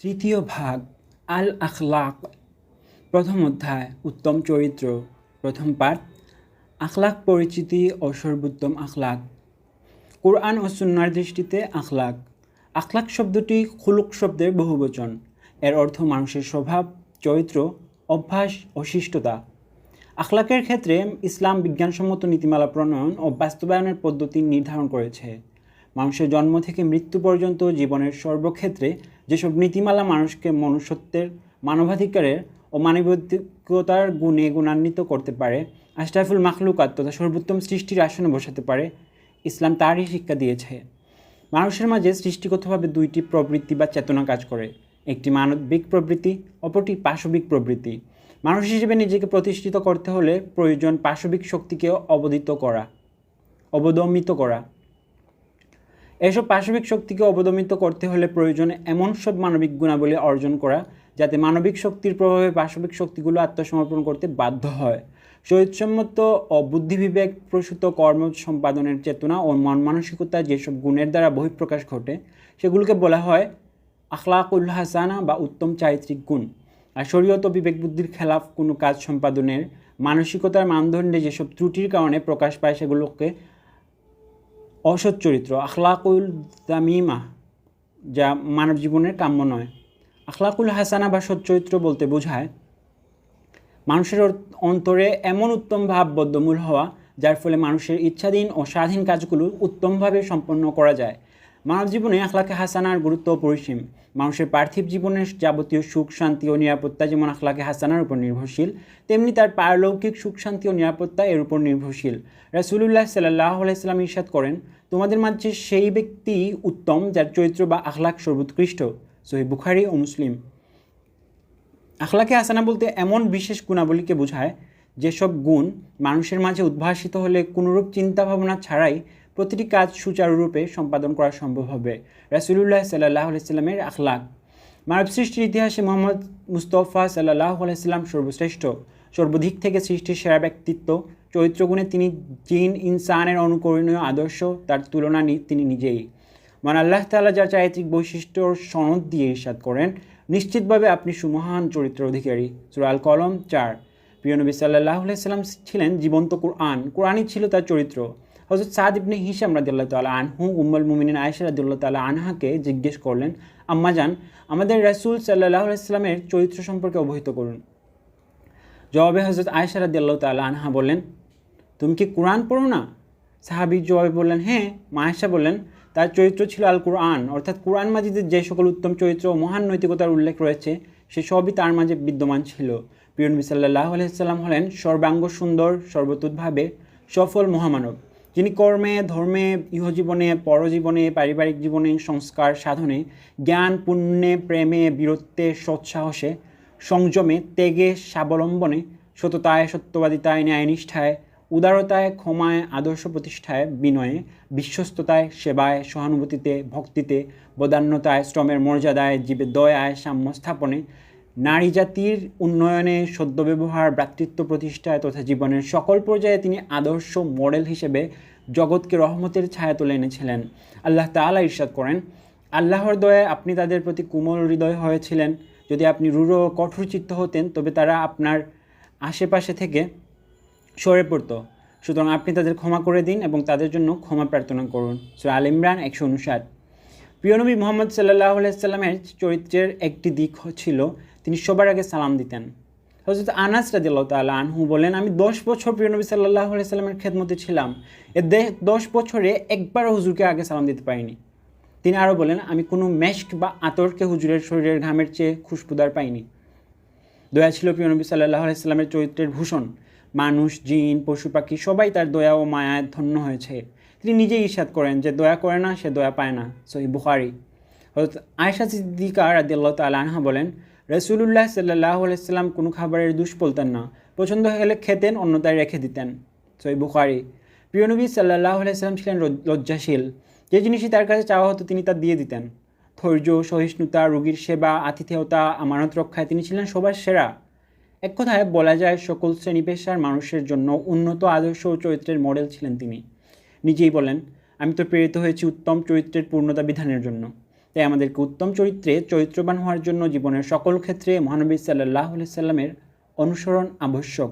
তৃতীয় ভাগ আল আখলাক। প্রথম অধ্যায় উত্তম চরিত্র। প্রথম পাঠ আখলাক পরিচিতি ও সর্বোত্তম আখলাক। কুরআন ও সুন্নাহর দৃষ্টিতে আখলাক। আখলাক শব্দটি খুলুক শব্দের বহুবচন। এর অর্থ মানুষের স্বভাব, চরিত্র, অভ্যাস ও শিষ্টতা। আখলাকের ক্ষেত্রে ইসলাম বিজ্ঞানসম্মত নীতিমালা প্রণয়ন ও বাস্তবায়নের পদ্ধতি নির্ধারণ করেছে। মানুষের জন্ম থেকে মৃত্যু পর্যন্ত জীবনের সর্বক্ষেত্রে যেসব নীতিমালা মানুষকে মনুষ্যত্বের, মানবাধিকারের ও মানবাধিকতার গুণে গুণান্বিত করতে পারে, আশরাফুল মাখলুকাত তথা সর্বোত্তম সৃষ্টির আসনে বসাতে পারে, ইসলাম তারই শিক্ষা দিয়েছে। মানুষের মাঝে সৃষ্টিগতভাবে দুইটি প্রবৃত্তি বা চেতনা কাজ করে, একটি মানবিক প্রবৃত্তি, অপরটি পাশবিক প্রবৃত্তি। মানুষ হিসেবে নিজেকে প্রতিষ্ঠিত করতে হলে প্রয়োজন পাশবিক শক্তিকে অবদমিত করা। এসব পাশবিক শক্তিকে অবদমিত করতে হলে প্রয়োজন এমন সব মানবিক গুণাবলী অর্জন করা যাতে মানবিক শক্তির প্রভাবে পাশবিক শক্তিগুলো আত্মসমর্পণ করতে বাধ্য হয়। চরিত্রসম্মত ও বুদ্ধিবিবেক প্রসূত কর্ম সম্পাদনের চেতনা ও মন মানসিকতা যেসব গুণের দ্বারা বহিঃপ্রকাশ ঘটে সেগুলোকে বলা হয় আখলাকুল হাসানা বা উত্তম চারিত্রিক গুণ। আর শরীয়ত ও বিবেক বুদ্ধির খেলাফ কোনো কাজ সম্পাদনের মানসিকতার মানদণ্ডে যেসব ত্রুটির কারণে প্রকাশ পায় সেগুলোকে অসৎ চরিত্র, আখলাকুল দামিমা, যা মানব জীবনের কাম্য নয়। আখলাকুল হাসানা বা সৎ চরিত্র বলতে বোঝায় মানুষের অন্তরে এমন উত্তম ভাব বদ্ধমূল হওয়া যার ফলে মানুষের ইচ্ছাধীন ও স্বাধীন কাজগুলো উত্তমভাবে সম্পন্ন করা যায়। মানব জীবনে আখলাকে হাসানার গুরুত্ব অপরিসীম। মানুষের পার্থিব জীবনের যাবতীয় সুখ, শান্তি ও নিরাপত্তা যেমন আখলাকে হাসানার উপর নির্ভরশীল, তেমনি তার পারলৌকিক সুখ, শান্তি ও নিরাপত্তা এর উপর নির্ভরশীল। রাসূলুল্লাহ সাল্লাল্লাহু আলাইহি ওয়াসাল্লাম ইরশাদ করেন, তোমাদের মাঝে সেই ব্যক্তি উত্তম যার চরিত্র বা আখলাক সর্বোৎকৃষ্ট। সহিহ বুখারী ও মুসলিম। আখলাকে হাসানা বলতে এমন বিশেষ গুণাবলীকে বোঝায় যেসব গুণ মানুষের মাঝে উদ্ভাসিত হলে কোনোরূপ চিন্তা ভাবনা ছাড়াই প্রতিটি কাজ সুচারুরূপে সম্পাদন করা সম্ভব হবে। রাসূলুল্লাহ সাল্লাল্লাহু আলাইহি ওয়াসাল্লামের আখলাক। মানব সৃষ্টির ইতিহাসে মুহাম্মদ মুস্তাফা সাল্লাল্লাহু আলাইহি ওয়াসাল্লাম সর্বশ্রেষ্ঠ, সর্বদিক থেকে সৃষ্টির সেরা ব্যক্তিত্ব। চরিত্রগুণে তিনি জিন ইনসানের অনুকরণীয় আদর্শ, তার তুলনা তিনি নিজেই। মান আল্লাহ তাআলা যার চারিত্রিক বৈশিষ্ট্যর সনদ দিয়ে ইরশাদ করেন, নিশ্চিতভাবে আপনি সুমহান চরিত্রের অধিকারী। সূরা আল কলম 4। প্রিয় নবী সাল্লাল্লাহু আলাইহি ওয়াসাল্লাম ছিলেন জীবন্ত কোরআনই ছিল তার চরিত্র। হযরত সাদ ইবনে হিশাম রাদিয়াল্লাহু তাআলা আনহু উম্মুল মুমিনিন আয়েশা রাদিয়াল্লাহু তাআলা আনহাকে জিজ্ঞেস করলেন, আম্মাজান, আমাদের রাসূল সাল্লাল্লাহু আলাইহি ওয়াসাল্লামের চরিত্র সম্পর্কে অবহিত করুন। জবাবে হযরত আয়েশা রাদিয়াল্লাহু তাআলা আনহা বললেন, তুমি কি কোরআন পড়ো না? সাহাবী জবাবে বললেন, হ্যাঁ। মা আয়েশা বললেন, তার চরিত্র ছিল আল কোরআন, অর্থাৎ কোরআন মাজিদের যে সকল উত্তম চরিত্র ও মহান নৈতিকতার উল্লেখ রয়েছে সে সবই তার মাঝে বিদ্যমান ছিল। প্রিয় নবী সাল্লাল্লাহু আলাইহি ওয়াসাল্লাম হলেন সর্বাঙ্গ সুন্দর, সর্বতোভাবে সফল মহামানব, যিনি কর্মে, ধর্মে, ইহজীবনে, পরজীবনে, পারিবারিক জীবনে, সংস্কার সাধনে, জ্ঞান, পুণ্যে, প্রেমে, বীরত্বে, সৎসাহসে, সংযমে, ত্যাগে, স্বাবলম্বনে, সততায়, সত্যবাদিতায়, ন্যায়নিষ্ঠায়, উদারতায়, ক্ষমায়, আদর্শ প্রতিষ্ঠায়, বিনয়ে, বিশ্বস্ততায়, সেবায়, সহানুভূতিতে, ভক্তিতে, বদান্যতায়, শ্রমের মর্যাদায়, জীবের দয়ায়, সাম্য স্থাপনে, নারী জাতির উন্নয়নে, সদ্ব্যবহার, ভ্রাতৃত্ব প্রতিষ্ঠায় তথা জীবনের সকল পর্যায়ে তিনি আদর্শ মডেল হিসেবে জগৎকে রহমতের ছায়া তুলে এনেছিলেন। আল্লাহ তাআলা ইরশাদ করেন, আল্লাহর দয়ায় আপনি তাদের প্রতি কোমল হৃদয় হয়েছিলেন। যদি আপনি রূঢ় ও কঠোর চিত্ত হতেন তবে তারা আপনার আশেপাশে থেকে সরে পড়ত। সুতরাং আপনি তাদের ক্ষমা করে দিন এবং তাদের জন্য ক্ষমা প্রার্থনা করুন। সূরা আল ইমরান 159। প্রিয় নবী মুহাম্মদ সাল্লাল্লাহু আলাইহি ওয়াসাল্লামের চরিত্রের একটি দিক ছিল তিনি সবার আগে সালাম দিতেন। হযরত আনাস রাদিয়াল্লাহু তাআলা আনহু বলেন, আমি 10 বছর প্রিয় নবী সাল্লাল্লাহু আলাইহি ওয়াসাল্লামের খেদমতে ছিলাম। 10 বছরে একবারও হুজুরকে আগে সালাম দিতে পারিনি। তিনি আরও বলেন, আমি কোনো মেশক বা আতরকে হুজুরের শরীরের ঘামের চেয়ে খুশবুদার পাইনি। দয়া ছিল প্রিয় নবী সাল্লাল্লাহু আলাইহি ওয়াসাল্লামের চরিত্রের ভূষণ। মানুষ, জিন, পশু পাখি সবাই তার দয়া ও মায়ায় ধন্য হয়েছে। তিনি নিজেই ইরশাদ করেন, যে দয়া করে না সে দয়া পায় না। সহিহ বুখারী। হযরত আয়েশা সিদ্দিকা রাদিয়াল্লাহু তাআলা আনহা বলেন, রাসূলুল্লাহ সাল্লাল্লাহু আলাইহি ওয়াসাল্লাম কোনো খাবারের দুষ বলতেন না, পছন্দ হলে খেতেন, অন্যথায় রেখে দিতেন। সহিহ বুখারী। প্রিয় নবী সাল্লাল্লাহু আলাইহি ওয়াসাল্লাম ছিলেন লজ্জাশীল। যে জিনিসই তার কাছে চাওয়া হতো তিনি তা দিয়ে দিতেন। ধৈর্য, সহিষ্ণুতা, রোগীর সেবা, আতিথেয়তা, আমানত রক্ষায় তিনি ছিলেন সবার সেরা। এক কথায় বলা যায় সকল শ্রেণী পেশার মানুষের জন্য উন্নত আদর্শ ও চরিত্রের মডেল ছিলেন তিনি। নিজেই বলেন, আমি তো প্রেরিত হয়েছি উত্তম চরিত্রের পূর্ণতা বিধানের জন্য। তাই আমাদেরকে উত্তম চরিত্রে চরিত্রবান হওয়ার জন্য জীবনের সকল ক্ষেত্রে মহানবী সাল্লাল্লাহু আলাইহি সাল্লামের অনুসরণ আবশ্যক।